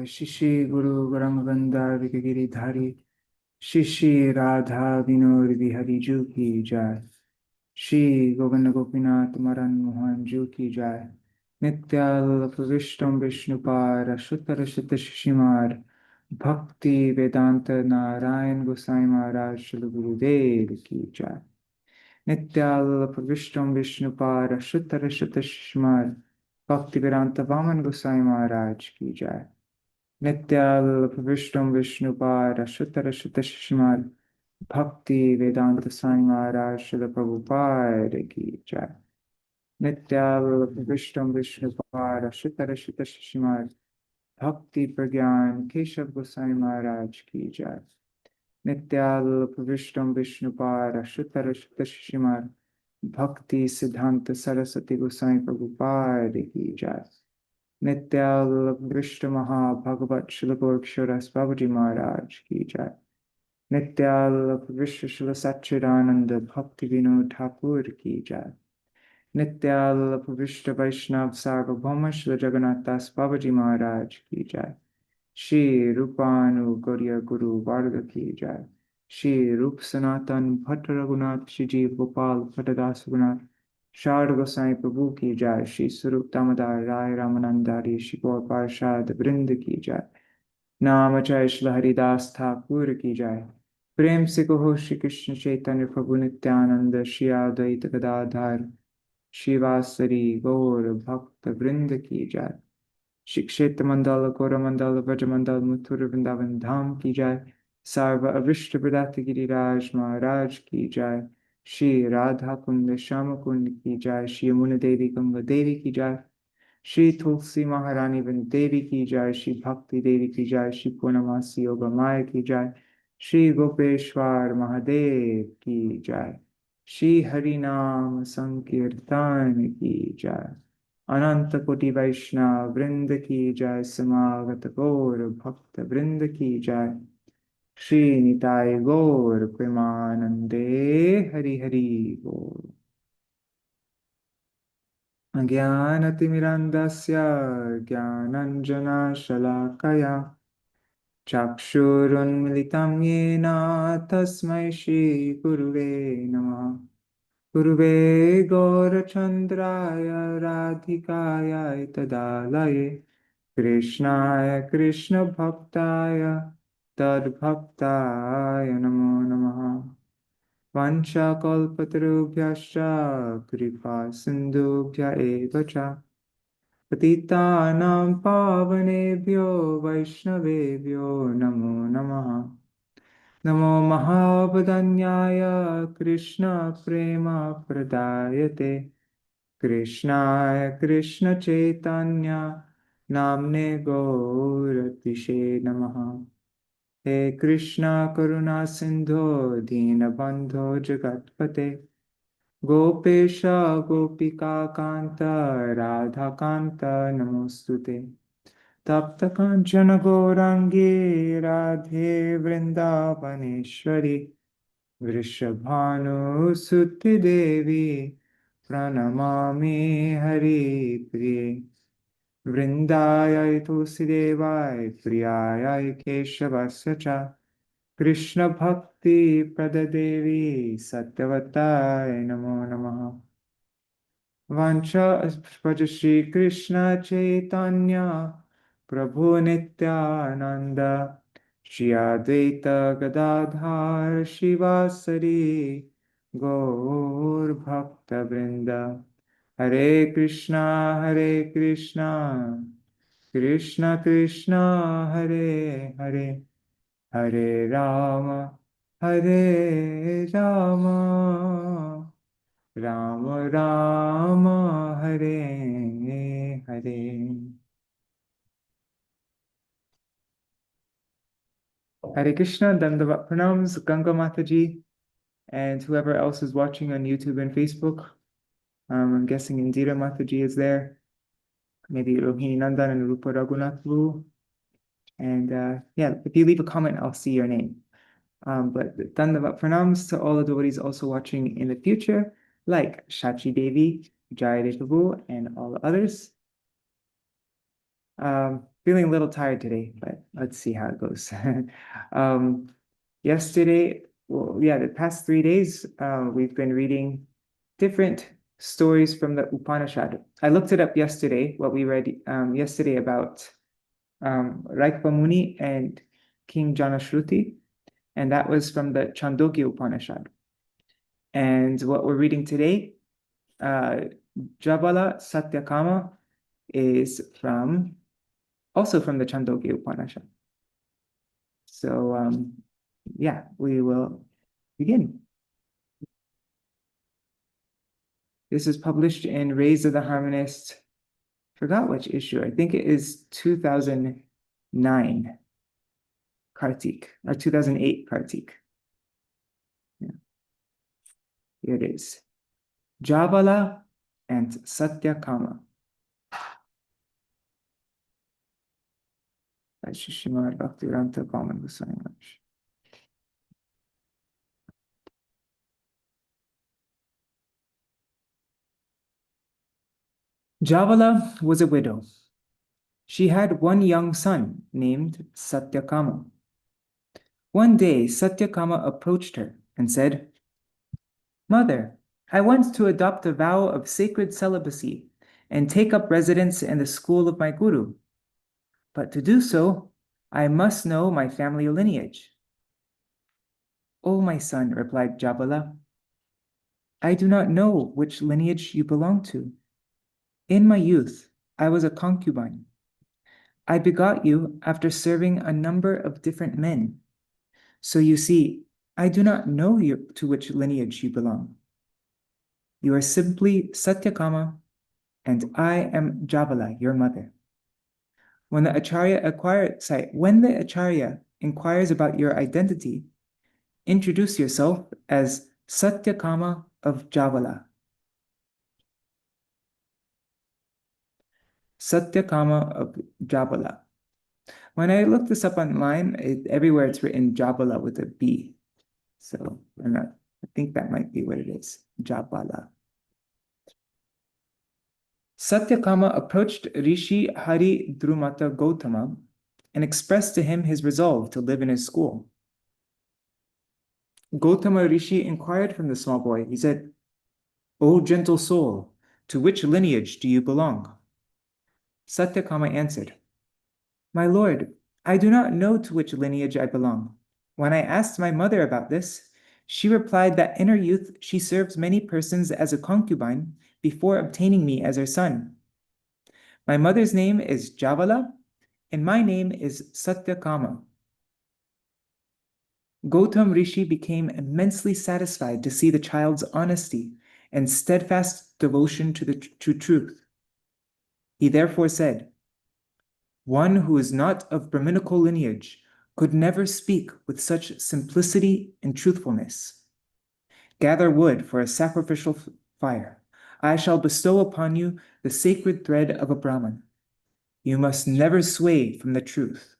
Shri Shri Guru Gauranga Giridhari Shri Shri Radha Vinod Vihari Ju Ki Jai Shri Govinda Gopinath Maran Mohan Ju Ki Jai Nityal Pravishtam Vishnupara Shuttara Shutta Shishimar Bhaktivedānta Narayan Gosvāmī Mahārāja Śrīla Gurudev Ki Jai Nityal Pravishtam Vishnupara Shuttara Shutta Shishimar Bhaktivedānta Vāmana Gosvāmī Mahārāja Ki Jai Nityal Pravishtam Vishnupara Shuttara Shutta Shishimar Bhaktivedānta Swāmī Mahārāja Śrīla Prabhupada Ki Jai Nityal Pravishtam Vishnupara Shuttara Shutta Shishimar Bhakti Pragyan Keshav Gosvāmī Mahārāja Ki Jai Nityal Pravishtam Vishnupara Shuttara Shutta Shishimar Bhakti Siddhanta Saraswati Gosvāmī Prabhupada Ki Jai Nityal Vrishta Maha Bhagavat Śrīla Gorksharas Babaji Maharaj Ki Jai Nityal Vrishta Śrīla Satchidananda Bhakti Vinod Thakur Ki Jai Nityal Vrishta Vaishnav Sarvabhauma Śrīla Jagannath Das Babaji Maharaj Ki Jai Shri Rupanu Gauriya Guru Varga Ki Jai Shri Rup Sanatan Bhatta Raghunath Shri Jeev Gopal Bhattadas Raghunath Shard Gosai Prabhu Ki Jai Shri Sarup Damodar Rai Ramanandari Shri Gaur Parshad Vrind Ki Jai Namachay Shri Haridas Thakur Ki Jai Prem Se Kaho Shri Krishna Chaitanya Prabhu Nityananda Shri Advaita Gadadhar Shivasari Gaur Bhakta Vrind Ki Jai Shri Kshetra Mandala Gora Mandala Vraja Mandala Mathura Vrindavan Dham Ki Jai Sarva Avishta Pradata Giriraj Maharaj Ki Jai Shri Radha Kunda Shama Kunda Ki Jai Shri Yamuna Devi Ganga Devi Ki Jai Shri Tulsi Maharani Vrind Devi Ki Jai Shri Bhakti Devi Ki Jai Shri Purnamasi Yoga Maya Ki Jai Shri Gopeshwar Mahadev Ki Jai Shri Harinam Sankirtan Ki Jai Ananta Koti Vaishnav Vrinda Ki Jai Samagata Gaur Bhakta Vrinda Ki Jai Shri Nitai Gaur Premanande Hari Hari Gaur Ajnanatimirandasya Jnananjana Shalakaya Chakshurunmilitam Yena Tasmai Shri Guruve Namah Guruve Gaurachandraya Radhikaya Tadalaye Krishnaya Krishna Bhaktaya Tadbhaktaya Namo Namaha Vancha kalpatarubhyascha kripa sindhubhya eva cha patitanam pavanebhyo vaishnavebhyo namo namaha Namo Mahabhadanyaya Krishna Prema Pradayate Krishnaya Krishna Chaitanya Namne Gauratishe Namaha He Krishna Karuna Sindho Deenabandho Jagatpate Gopesha Gopika Kanta Radha Kanta Namostute Tapta Kanchana Gourangi Radhe Vrindavaneshwari Vrishabhanu Sutti Devi Pranamami Hari Priye Vrindayai Tulsidevai Priyayai Keshavasya Cha Krishna Bhakti Pradadevi Satyavatai Namo Namaha Vancha Bhaja Shri Krishna Chaitanya Prabhu Nityananda Shri Advaita Gadadhar Shivasari Gaur Bhakta Vrinda Hare Krishna Krishna Krishna Hare Hare Hare Rama Rama Rama Hare Hare Hare Krishna, Dandavat Pranams, Ganga Mataji, and whoever else is watching on YouTube and Facebook. I'm guessing Indira Mataji is there. Maybe Rohini Nandan and Rupa Raghunath. And yeah, if you leave a comment, I'll see your name. But Dandavat Pranams to all the devotees also watching in the future, like Shachi Devi, Jai Prabhu, and all the others. Feeling a little tired today, but let's see how it goes. Yesterday, well, yeah, the past 3 days, we've been reading different stories from the Upanishad. I looked it up yesterday, what we read yesterday about Raikpa Muni and King Janashruti, and that was from the Chandogya Upanishad. And what we're reading today, Jāvālā Satyakāma, is also from the Chandogya Upanishad. So, yeah, we will begin. This is published in Rays of the Harmonist. Forgot which issue. I think it is 2009 Kārtika, or 2008 Kārtika. Yeah. Here it is. Jāvālā and Satyakāma. By Śrīmad Bhaktivedānta Vāmana Gosvāmī Mahārāja. Jāvālā was a widow. She had one young son named Satyakāma. One day, Satyakāma approached her and said, "Mother, I want to adopt a vow of sacred celibacy and take up residence in the school of my guru. But to do so, I must know my family lineage." "Oh, my son," replied Jāvālā, "I do not know which lineage you belong to. In my youth, I was a concubine. I begot you after serving a number of different men. So you see, I do not know to which lineage you belong. You are simply Satyakāma, and I am Jāvālā, your mother. When the Acharya inquires about your identity, introduce yourself as Satyakāma of Jāvālā." Satyakāma of Jāvālā. When I looked this up online, everywhere it's written Jāvālā with a B. So I think that might be what it is, Jāvālā. Satyakāma approached Rishi Hari Drumata Gautama and expressed to him his resolve to live in his school. Gautama Rishi inquired from the small boy. He said, "O gentle soul, to which lineage do you belong?" Satyakāma answered, "My lord, I do not know to which lineage I belong. When I asked my mother about this, she replied that in her youth she served many persons as a concubine before obtaining me as her son. My mother's name is Jāvālā, and my name is Satyakāma." Gautam Rishi became immensely satisfied to see the child's honesty and steadfast devotion to the truth. He therefore said, "One who is not of Brahminical lineage could never speak with such simplicity and truthfulness. Gather wood for a sacrificial fire. I shall bestow upon you the sacred thread of a Brahman. You must never sway from the truth."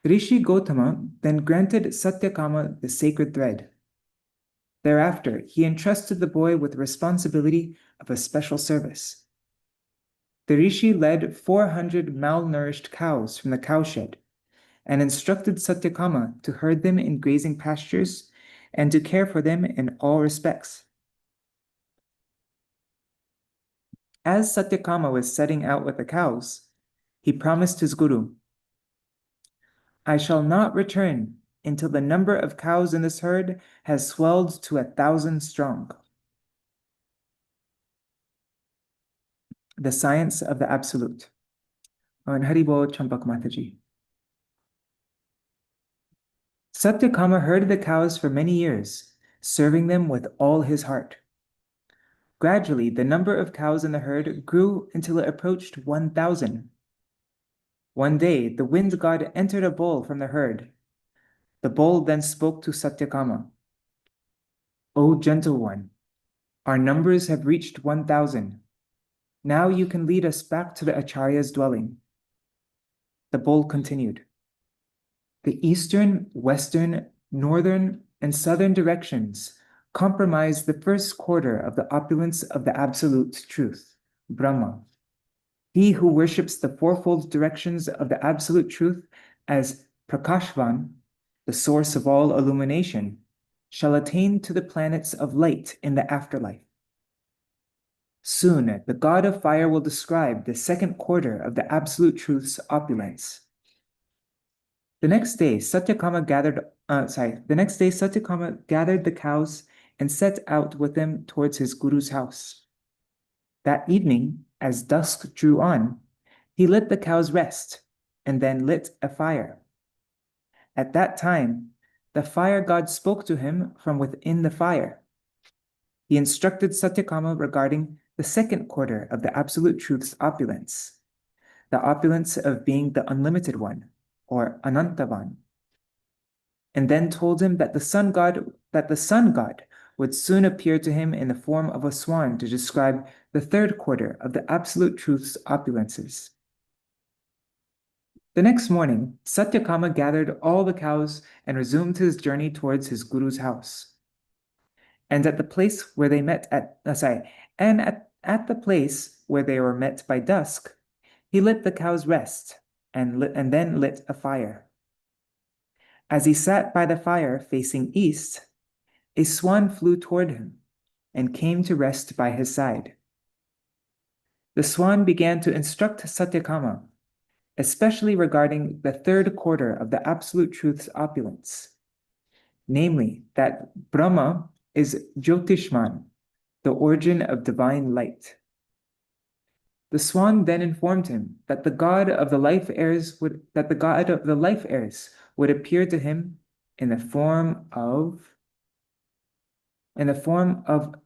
Rishi Gautama then granted Satyakāma the sacred thread. Thereafter, he entrusted the boy with the responsibility of a special service. The Rishi led 400 malnourished cows from the cowshed and instructed Satyakāma to herd them in grazing pastures and to care for them in all respects. As Satyakāma was setting out with the cows, he promised his guru, "I shall not return until the number of cows in this herd has swelled to 1,000 strong." The science of the absolute. And Haribo Champak Mataji. Satyakāma herded the cows for many years, serving them with all his heart. Gradually, the number of cows in the herd grew until it approached 1,000. One day, the wind god entered a bull from the herd. The bull then spoke to Satyakāma. "O gentle one, our numbers have reached 1,000. Now you can lead us back to the Acharya's dwelling." The bull continued, "The eastern, western, northern, and southern directions compromise the first quarter of the opulence of the absolute truth, Brahma. He who worships the fourfold directions of the absolute truth as Prakashvan, the source of all illumination, shall attain to the planets of light in the afterlife. Soon, the god of fire will describe the second quarter of the absolute truth's opulence. The next day, Satyakāma gathered the cows and set out with them towards his guru's house. That evening, as dusk drew on, he let the cows rest and then lit a fire. At that time, the fire god spoke to him from within the fire. He instructed Satyakāma regarding the second quarter of the Absolute Truth's opulence, the opulence of being the Unlimited One, or Anantavan, and then told him that the sun god would soon appear to him in the form of a swan to describe the third quarter of the Absolute Truth's opulences. The next morning, Satyakāma gathered all the cows and resumed his journey towards his guru's house. And at the place where they met at the place where they were met by dusk, he let the cows rest and then lit a fire. As he sat by the fire facing east, a swan flew toward him and came to rest by his side. The swan began to instruct Satyakāma, especially regarding the third quarter of the Absolute Truth's opulence, namely that Brahma is Jyotishman, the origin of divine light. The swan then informed him that the god of the life heirs would appear to him in the form of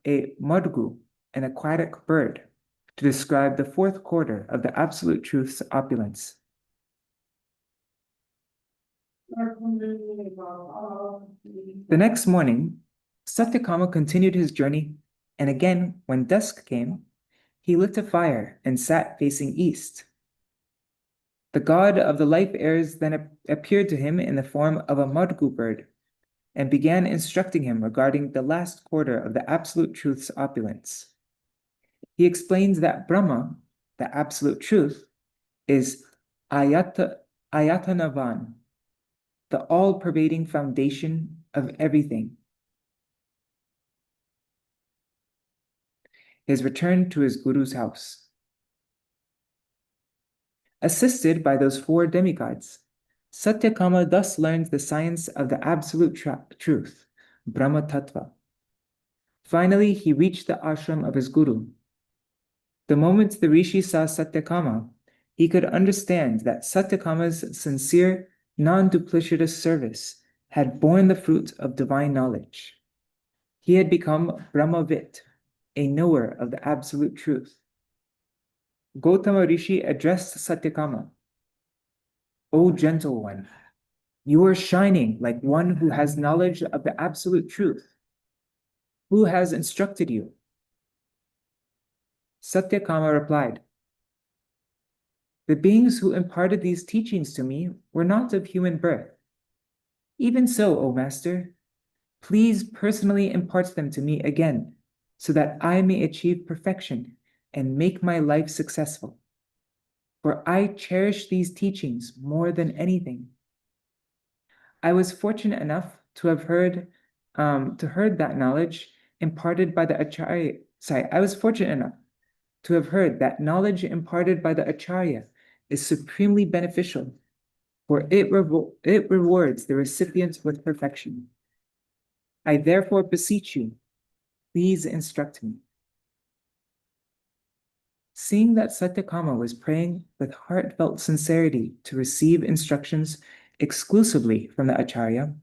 a mudgu, an aquatic bird, to describe the fourth quarter of the Absolute Truth's opulence. The next morning, Satyakāma continued his journey, and again, when dusk came, he lit a fire and sat facing east. The god of the life heirs then appeared to him in the form of a mudgu bird and began instructing him regarding the last quarter of the Absolute Truth's opulence. He explains that Brahma, the Absolute Truth, is Ayatanavan, the all-pervading foundation of everything. His return to his guru's house. Assisted by those four demigods, Satyakāma thus learned the science of the absolute truth, Brahma Tattva. Finally, he reached the ashram of his guru. The moment the rishi saw Satyakāma, he could understand that Satyakāma's sincere, non-duplicitous service had borne the fruit of divine knowledge. He had become Brahmavit, a knower of the absolute truth. Gautama Rishi addressed Satyakāma. O gentle one, you are shining like one who has knowledge of the absolute truth. Who has instructed you? Satyakāma replied, the beings who imparted these teachings to me were not of human birth. Even so, O Master, please personally impart them to me again, so that I may achieve perfection and make my life successful. For I cherish these teachings more than anything. I was fortunate enough to have heard that knowledge imparted by the Acharya. I was fortunate enough to have heard that knowledge imparted by the Acharya is supremely beneficial, for it rewards the recipient with perfection. I therefore beseech you, please instruct me. Seeing that Satyakāma was praying with heartfelt sincerity to receive instructions exclusively from the Acharya,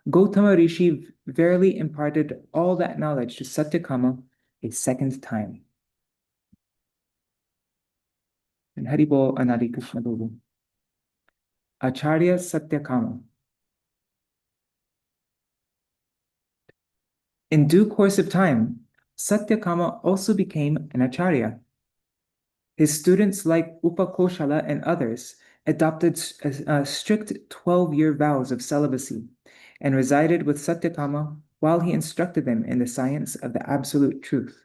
Gautama Rishi verily imparted all that knowledge to Satyakāma a second time. And Haribol Anadi Krishna Babu. Acharya Satyakāma. In due course of time, Satyakāma also became an Acharya. His students like Upakoshala and others adopted strict 12-year vows of celibacy and resided with Satyakāma while he instructed them in the science of the absolute truth.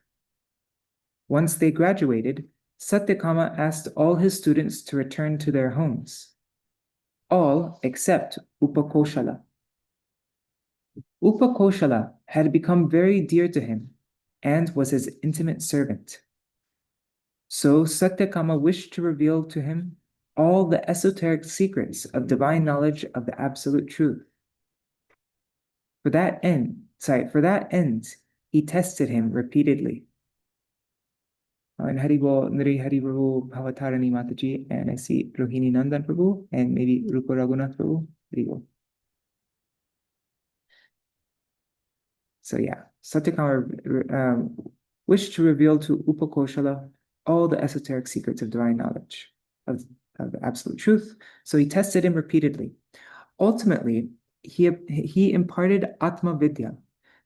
Once they graduated, Satyakāma asked all his students to return to their homes, all except Upakoshala. Upakoshala had become very dear to him and was his intimate servant. So Satyakāma wished to reveal to him all the esoteric secrets of divine knowledge of the absolute truth. For that end, he tested him repeatedly. And Haribo, Nri Haribo Bhavatarani Mataji, and I see Rohini Nandan Prabhu, and maybe Rupa Raghunath Prabhu. Haribo. So yeah, Satyakāma wished to reveal to Upakoshala all the esoteric secrets of divine knowledge, of the absolute truth. So he tested him repeatedly. Ultimately, he imparted Atma Vidya,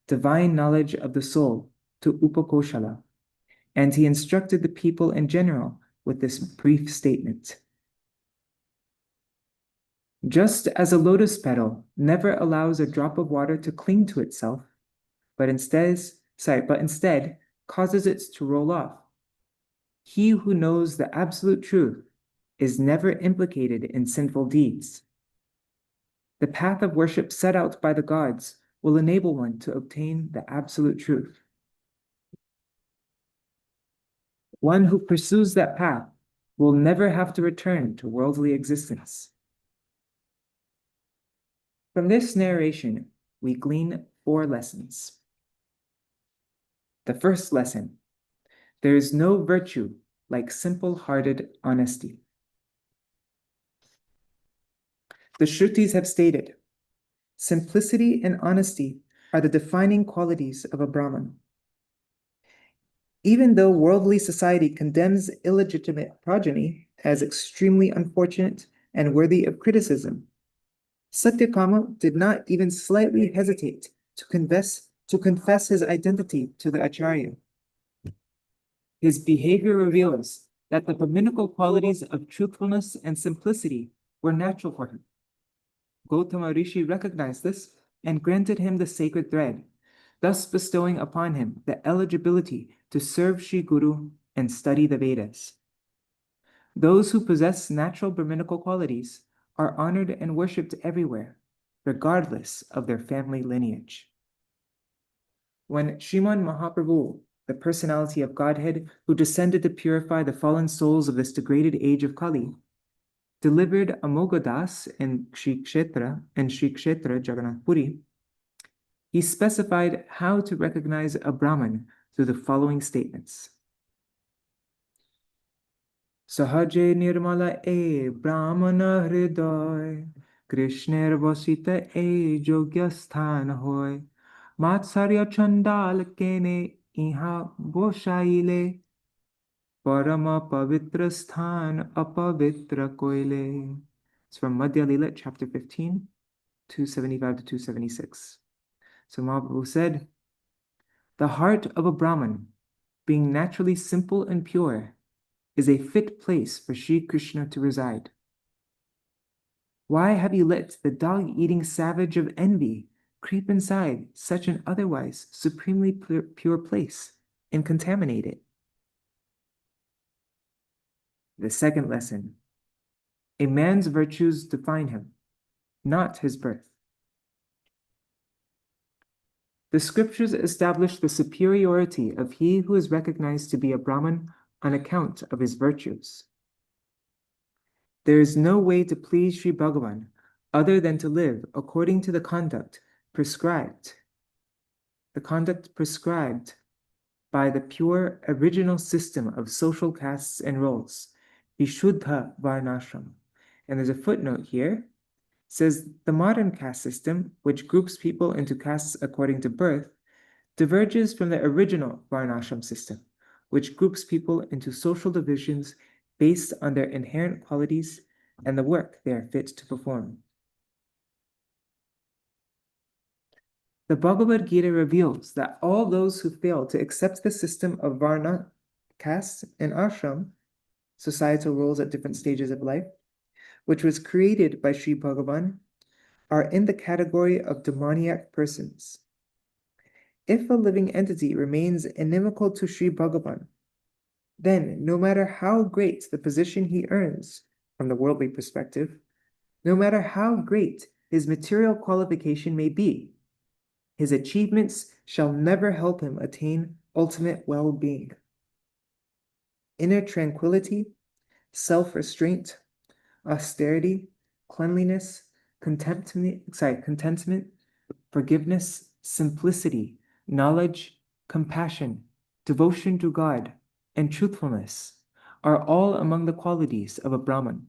divine knowledge of the soul, to Upakoshala, and he instructed the people in general with this brief statement. Just as a lotus petal never allows a drop of water to cling to itself, but instead causes it to roll off, he who knows the absolute truth is never implicated in sinful deeds. The path of worship set out by the gods will enable one to obtain the absolute truth. One who pursues that path will never have to return to worldly existence. From this narration, we glean 4 lessons. The first lesson: there is no virtue like simple-hearted honesty. The Shrutis have stated, simplicity and honesty are the defining qualities of a Brahman. Even though worldly society condemns illegitimate progeny as extremely unfortunate and worthy of criticism, Satyakāma did not even slightly hesitate to confess his identity to the Acharya. His behavior reveals that the Brahminical qualities of truthfulness and simplicity were natural for him. Gautama Rishi recognized this and granted him the sacred thread, thus bestowing upon him the eligibility to serve Sri Guru and study the Vedas. Those who possess natural Brahminical qualities are honored and worshipped everywhere, regardless of their family lineage. When Śrīmad Mahaprabhu, the personality of Godhead who descended to purify the fallen souls of this degraded age of Kali, delivered Amogadas in Śrī Kshetra Jagannath Puri, he specified how to recognize a Brahman through the following statements. Sahaje nirmala e Brahmana hridoy, Krishner vasita e jogyasthan hoy, Matsarya chandal kene iha boshaile, Parama pavitra sthan apavitra koile. It's from Madhya Lila, chapter 15, 275 to 276. So Mahaprabhu said, the heart of a Brahman, being naturally simple and pure, is a fit place for Sri Krishna to reside. Why have you let the dog-eating savage of envy creep inside such an otherwise supremely pure place and contaminate it? The second lesson: a man's virtues define him, not his birth. The scriptures establish the superiority of he who is recognized to be a Brahman on account of his virtues. There is no way to please Sri Bhagavan other than to live according to the conduct prescribed by the pure original system of social castes and roles, Vishuddha Varnashram. And there's a footnote here. It says the modern caste system, which groups people into castes according to birth, diverges from the original Varnashram system, which groups people into social divisions based on their inherent qualities and the work they are fit to perform. The Bhagavad Gita reveals that all those who fail to accept the system of Varna, caste, and ashram, societal roles at different stages of life, which was created by Sri Bhagavan, are in the category of demoniac persons. If a living entity remains inimical to Sri Bhagavan, then no matter how great the position he earns from the worldly perspective, no matter how great his material qualification may be, his achievements shall never help him attain ultimate well-being. Inner tranquility, self-restraint, austerity, cleanliness, contentment, forgiveness, simplicity, knowledge, compassion, devotion to God, and truthfulness are all among the qualities of a Brahman.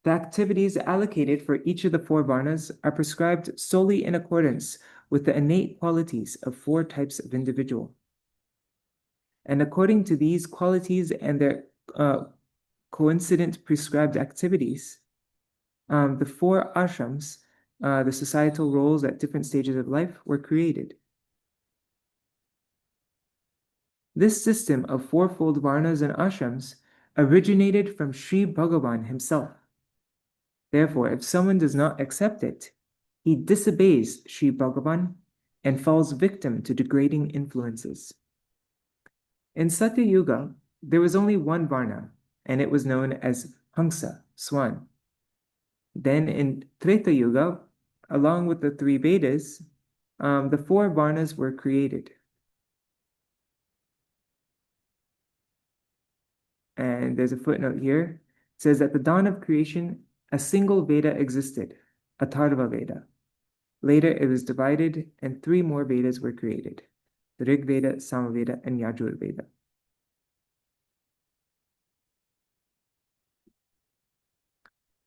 The activities allocated for each of the 4 varnas are prescribed solely in accordance with the innate qualities of 4 types of individual. And according to these qualities and their coincident prescribed activities, the 4 ashrams, the societal roles at different stages of life, were created. This system of 4-fold varnas and ashrams originated from Sri Bhagavan himself. Therefore, if someone does not accept it, he disobeys Sri Bhagavan and falls victim to degrading influences. In Satya Yuga, there was only one varna, and it was known as Hamsa, swan. Then in Treta Yuga, along with the 3 Vedas, the 4 varnas were created. And there's a footnote here. It says at the dawn of creation, a single Veda existed, Atharva Veda. Later it was divided and 3 more Vedas were created, the Rig Veda, Samaveda, and Yajur Veda.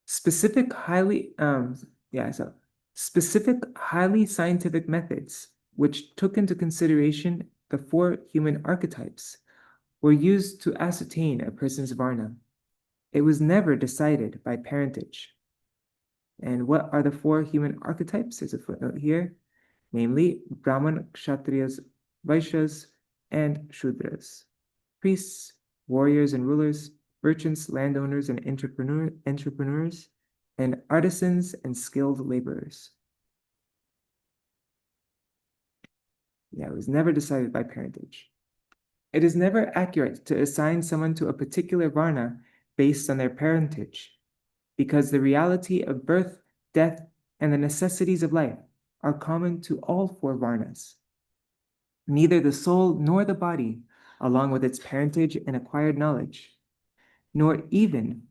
Specific highly scientific methods, which took into consideration the 4 human archetypes, were used to ascertain a person's varna. It was never decided by parentage. And what are the 4 human archetypes? There's a footnote here, namely Brahman, Kshatriyas, Vaishyas, and Shudras, priests, warriors and rulers, merchants, landowners, and entrepreneurs, and artisans and skilled laborers. Yeah, it was never decided by parentage. It is never accurate to assign someone to a particular varna based on their parentage, because the reality of birth, death, and the necessities of life are common to all 4 varnas. Neither the soul nor the body, along with its parentage and acquired knowledge, nor even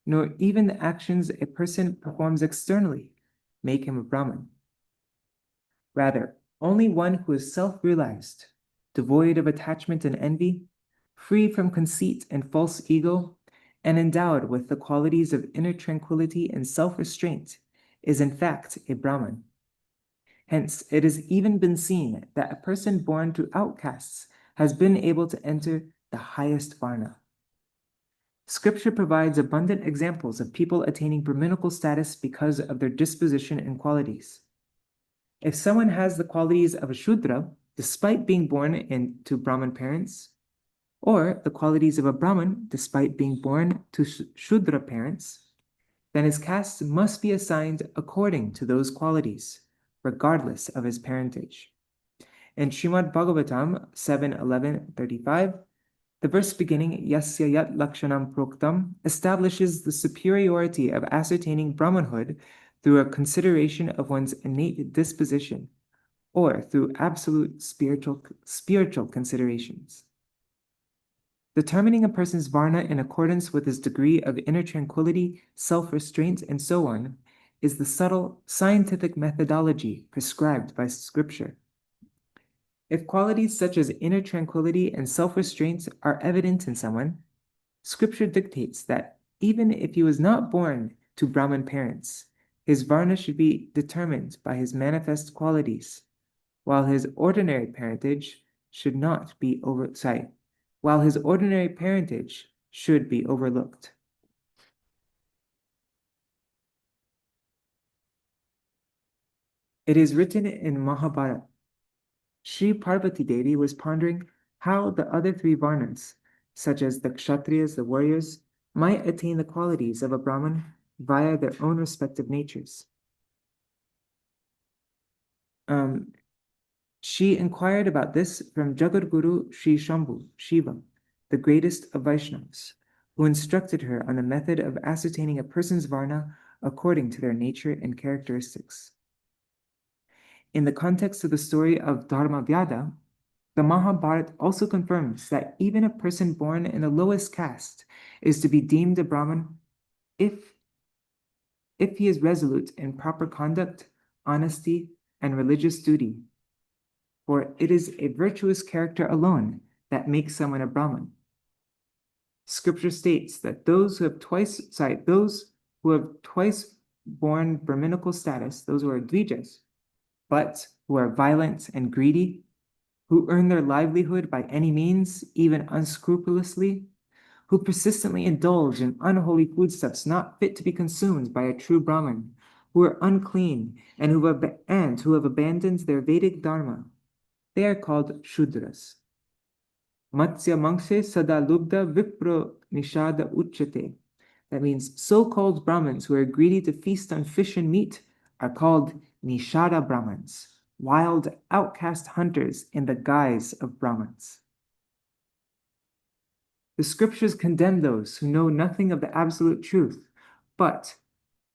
the actions a person performs externally, make him a Brahman. Rather, only one who is self-realized, devoid of attachment and envy, free from conceit and false ego, and endowed with the qualities of inner tranquility and self-restraint, is in fact a Brahman. Hence, it has even been seen that a person born to outcasts has been able to enter the highest varna. Scripture provides abundant examples of people attaining Brahminical status because of their disposition and qualities. If someone has the qualities of a Shudra, despite being born into Brahmin parents, or the qualities of a Brahmin despite being born to Shudra parents, then his caste must be assigned according to those qualities, regardless of his parentage. In Śrīmad Bhagavatam 7:11-35, the verse beginning Yasya Yat Lakshanam Proktam establishes the superiority of ascertaining Brahmanhood through a consideration of one's innate disposition, or through absolute spiritual considerations. Determining a person's varna in accordance with his degree of inner tranquility, self-restraint, and so on is the subtle scientific methodology prescribed by Scripture. If qualities such as inner tranquility and self-restraint are evident in someone, Scripture dictates that even if he was not born to Brahmin parents, his varna should be determined by his manifest qualities, while his ordinary parentage should be overlooked. It is written in Mahabharata, Shri Parvati Devi was pondering how the other 3 varnas, such as the Kshatriyas, the warriors, might attain the qualities of a Brahman via their own respective natures. She inquired about this from Jagadguru Sri Shambhu, Shiva, the greatest of Vaishnavas, who instructed her on the method of ascertaining a person's varna according to their nature and characteristics. In the context of the story of Dharmavyada, the Mahabharata also confirms that even a person born in the lowest caste is to be deemed a Brahmin if he is resolute in proper conduct, honesty, and religious duty. For it is a virtuous character alone that makes someone a Brahmin. Scripture states that those who have twice borne Brahminical status, those who are dvijas, but who are violent and greedy, who earn their livelihood by any means, even unscrupulously, who persistently indulge in unholy foodstuffs not fit to be consumed by a true Brahmin, who are unclean and who have abandoned their Vedic dharma, they are called Shudras. Matsya Mangshe Sada Lubda Vipro Nishada Uchate. That means so-called Brahmins who are greedy to feast on fish and meat are called Nishada Brahmins, wild outcast hunters in the guise of Brahmins. The scriptures condemn those who know nothing of the absolute truth, but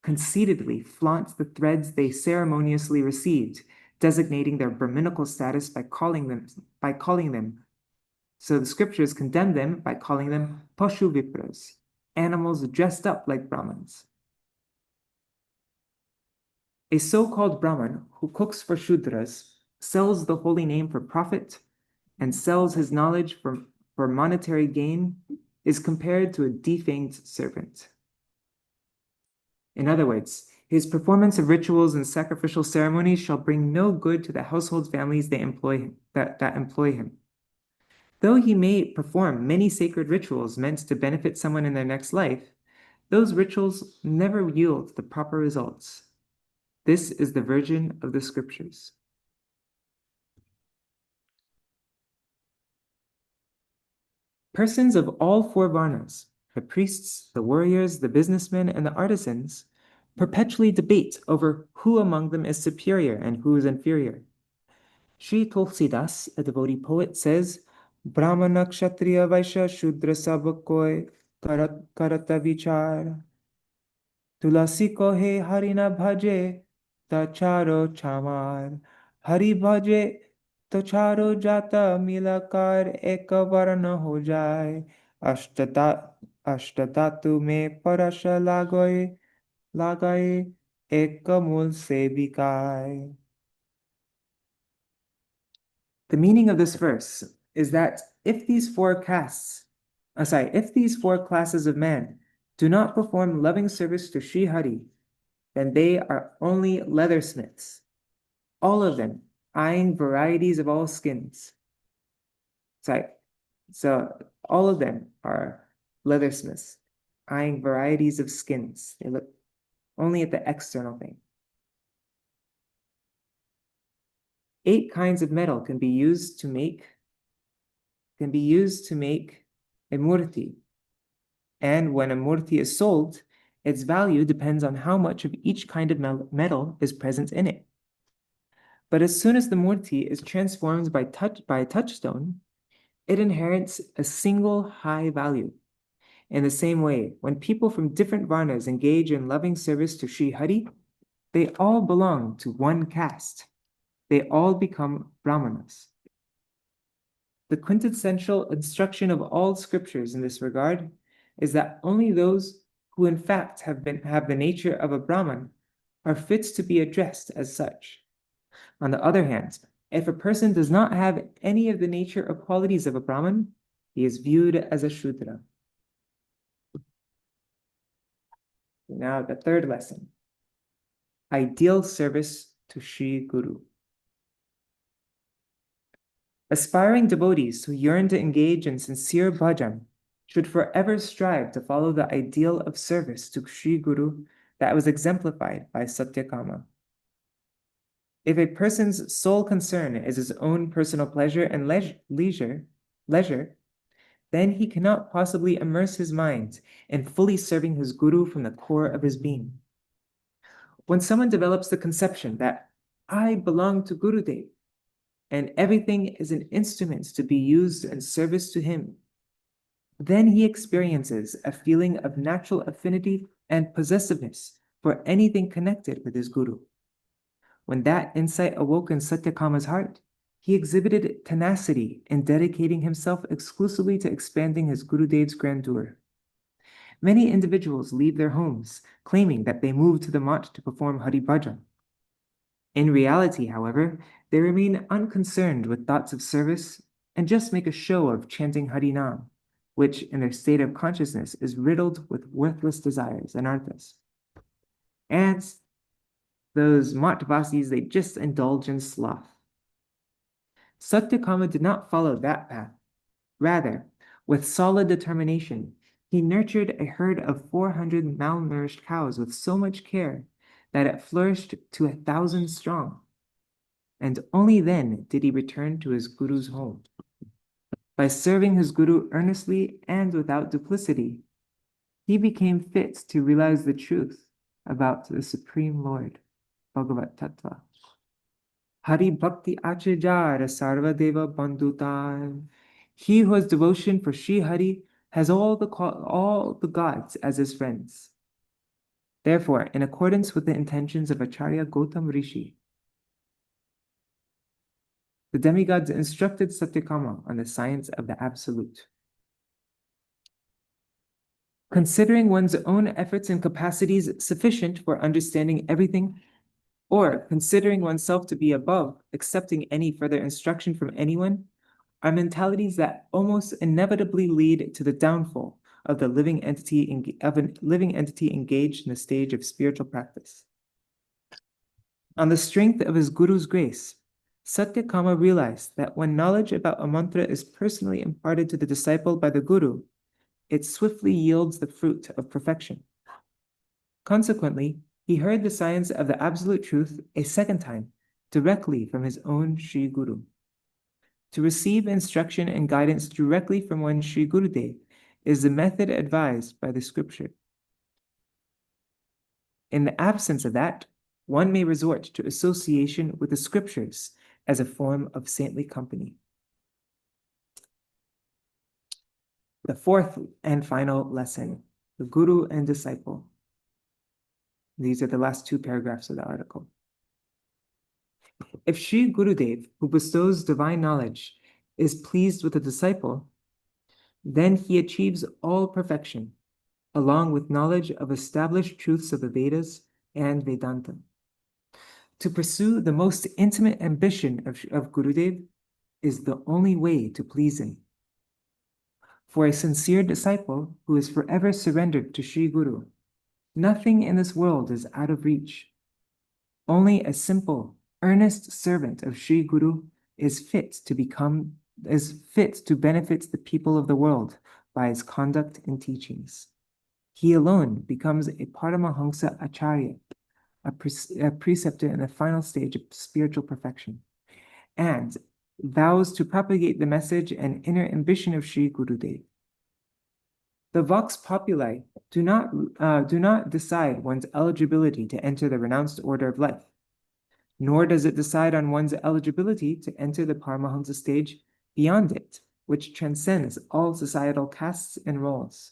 conceitedly flaunt the threads they ceremoniously received, designating their Brahminical status by calling them. So the scriptures condemn them by calling them Pashu Vipras, animals dressed up like Brahmins. A so-called Brahmin who cooks for Shudras, sells the holy name for profit, and sells his knowledge for monetary gain, is compared to a defanged serpent. In other words, his performance of rituals and sacrificial ceremonies shall bring no good to the household families that employ him. Though he may perform many sacred rituals meant to benefit someone in their next life, those rituals never yield the proper results. This is the version of the scriptures. Persons of all four varnas, the priests, the warriors, the businessmen, and the artisans, perpetually debate over who among them is superior and who is inferior. Sri Tulsidas, a devotee poet, says, Brahmana Kshatriya Vaishya Shudra Sabakoi Karata Vichar. Tulasi ko he Harina Bhaje Tacharo Chamar. Hari Bhaje तो चारों जाता मिलाकर एक वर्ण हो जाए अष्टधातु में परश लगाए एक मूल से बिकाए. The meaning of this verse is that if these four classes of men do not perform loving service to Sri Hari, then they are only leathersmiths, all of them eyeing varieties of all skins. So all of them are leathersmiths, eyeing varieties of skins. They look only at the external thing. 8 kinds of metal can be used to make a murti. And when a murti is sold, its value depends on how much of each kind of metal is present in it. But as soon as the murti is transformed by a touchstone, it inherits a single high value. In the same way, when people from different varnas engage in loving service to Sri Hari, they all belong to one caste. They all become Brahmanas. The quintessential instruction of all scriptures in this regard is that only those who in fact have the nature of a Brahman are fit to be addressed as such. On the other hand, if a person does not have any of the nature or qualities of a Brahman, he is viewed as a Shudra. Now the third lesson, ideal service to Sri Guru. Aspiring devotees who yearn to engage in sincere bhajan should forever strive to follow the ideal of service to Sri Guru that was exemplified by Satyakāma. If a person's sole concern is his own personal pleasure and leisure, then he cannot possibly immerse his mind in fully serving his Guru from the core of his being. When someone develops the conception that I belong to Gurudev, and everything is an instrument to be used in service to him. Then he experiences a feeling of natural affinity and possessiveness for anything connected with his guru. When that insight awoke in Satyakama's heart, he exhibited tenacity in dedicating himself exclusively to expanding his Gurudev's grandeur. Many individuals leave their homes, claiming that they moved to the mott to perform Hari Bhajan. In reality, however, they remain unconcerned with thoughts of service and just make a show of chanting Hari Nam, which in their state of consciousness is riddled with worthless desires and arthas. And those Mattvasis, they just indulge in sloth. Satyakama did not follow that path. Rather, with solid determination, he nurtured a herd of 400 malnourished cows with so much care that it flourished to 1,000 strong. And only then did he return to his guru's home. By serving his guru earnestly and without duplicity, he became fit to realize the truth about the Supreme Lord, Bhagavat Tattva. Hari Bhakti Achajara Sarvadeva Bandhutan. He who has devotion for Sri Hari has all the gods as his friends. Therefore, in accordance with the intentions of Acharya Gautam Rishi, the demigods instructed Satyakama on the science of the Absolute. Considering one's own efforts and capacities sufficient for understanding everything, or considering oneself to be above accepting any further instruction from anyone, are mentalities that almost inevitably lead to the downfall of a living entity engaged in the stage of spiritual practice. On the strength of his guru's grace, Satyakama realized that when knowledge about a mantra is personally imparted to the disciple by the guru, it swiftly yields the fruit of perfection. Consequently, he heard the science of the absolute truth a second time, directly from his own Sri Guru. To receive instruction and guidance directly from one Sri Gurudev is the method advised by the scripture. In the absence of that, one may resort to association with the scriptures as a form of saintly company. The fourth and final lesson, the Guru and Disciple. These are the last two paragraphs of the article. If Sri Gurudev, who bestows divine knowledge, is pleased with the disciple, then he achieves all perfection, along with knowledge of established truths of the Vedas and Vedanta. To pursue the most intimate ambition of Gurudev is the only way to please him. For a sincere disciple who is forever surrendered to Sri Guru, nothing in this world is out of reach. Only a simple, earnest servant of Sri Guru is fit to benefit the people of the world by his conduct and teachings. He alone becomes a Paramahamsa Acharya, a preceptor in the final stage of spiritual perfection, and vows to propagate the message and inner ambition of Sri Gurudev. The Vox Populi do not decide one's eligibility to enter the renounced order of life, nor does it decide on one's eligibility to enter the Paramahamsa stage beyond it, which transcends all societal castes and roles.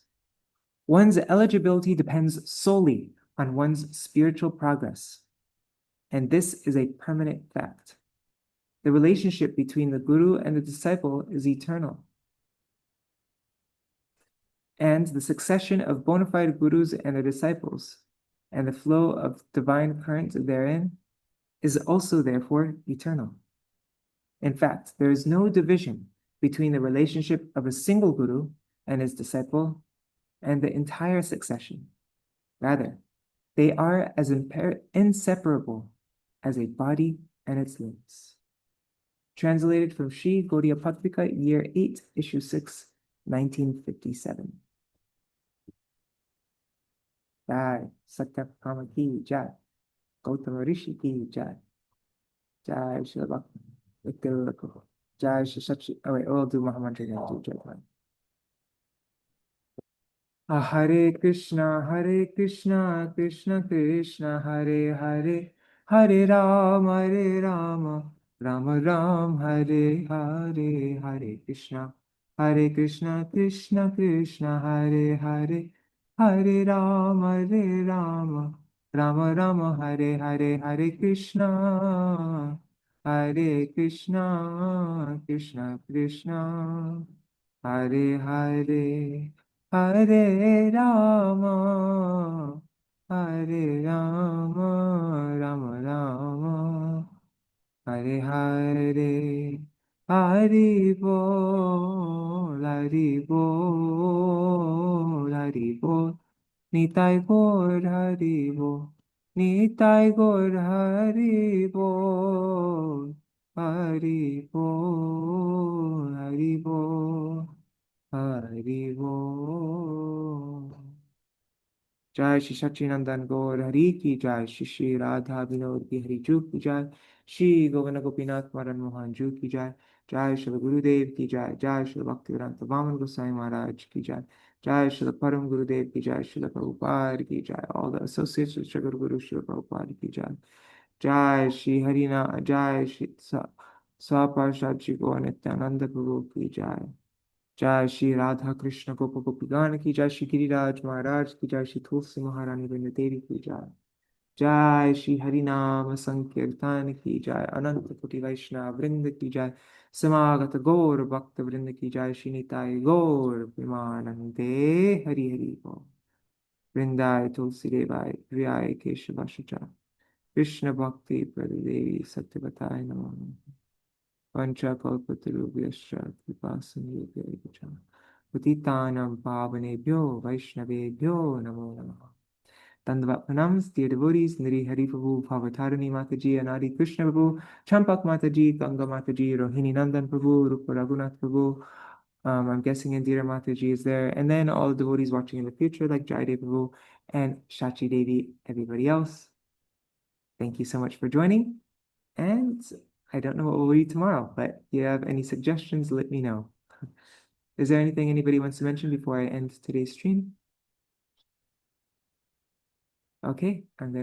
One's eligibility depends solely on one's spiritual progress, and this is a permanent fact. The relationship between the Guru and the disciple is eternal, and the succession of bona fide Gurus and their disciples, and the flow of divine current therein, is also therefore eternal. In fact, there is no division between the relationship of a single Guru and his disciple and the entire succession. Rather, they are as inseparable as a body and its limbs. Translated from Sri Gaudiya Patrika, Year 8, Issue 6, 1957. Jai Satyakama ki Jai, Gautama Rishi ki Jai, Jai Śrīmad Bhaktivedānta, Jai Śrī Śrīmad. Oh wait, we'll do Mahamantra again. Do Jai Bhakti. Hare Krishna, Krishna Krishna, Hare Hare, Hare Rama, Rama Ram, Hare Hare, Hare Krishna, Krishna Krishna, Hare Hare, Hare Rama, Rama Rama, Hare Hare, Hare Krishna, Krishna Krishna, Hare Hare, Hare Rama, Rama Rama, Hare Hare, Hari Bol, Hari Bol, Hari Bol, Nitai Gaur Hari Bol, Nitai Gaur Hari Bol, Hari Bol, Hari Bol, Hari Bol. जय श्री सच्चिनंदन गौर हरि की जय, श्री श्री राधा विनोद की हरि जू की जय, श्री गोविंद गोपीनाथ मदन मोहन जू की जय, जय श्री गुरुदेव की जय, जय श्री भक्तिवेदांत वामन गोस्वामी महाराज की जय, जय श्री परम गुरुदेव की जय, श्री प्रभुपाद की जय, all the associates with Shri गुरु श्री प्रभुपाद की जय, जय श्री हरिना, जय श्री स्वापार्षद श्री गौर नित्यानंद प्रभु की जय, जय श्री राधा कृष्ण गोप गोपीगण की जय, श्री गिरिराज महाराज की जय, श्री तुलसी महारानी वृंद देवी की जय, जय श्री हरिनाम संकीर्तन की जय, अनंत कोटि वैष्णव वृंद की जय, समागत गौर भक्त वृंद की जय, श्री निताय गौर प्रेमानंदे हरि हरि बोल। वृंदाय तुलसी देवाय प्रियाय केशवाशुचा कृष्ण भक्ति प्रदेवी सत्यवताय नमो नमः। पंचकल्पतरुभ्यश्च कृपासिन्धुभ्यश्च पतितानां पावनेभ्यो वैष्णवेभ्यो नमो नमः। Dandava pranams, dear devotees, Niri Hari Prabhu, Bhavatarani Mataji, Anadi Krishna Prabhu, Champak Mataji, Ganga Mataji, Rohini Nandan Prabhu, Rupa Raghunath Prabhu. I'm guessing Indira Mataji is there. And then all the devotees watching in the future, like Jaidev Prabhu and Shachi Devi, everybody else. Thank you so much for joining. And I don't know what we'll read tomorrow, but if you have any suggestions, let me know. Is there anything anybody wants to mention before I end today's stream? Okay, I'm there.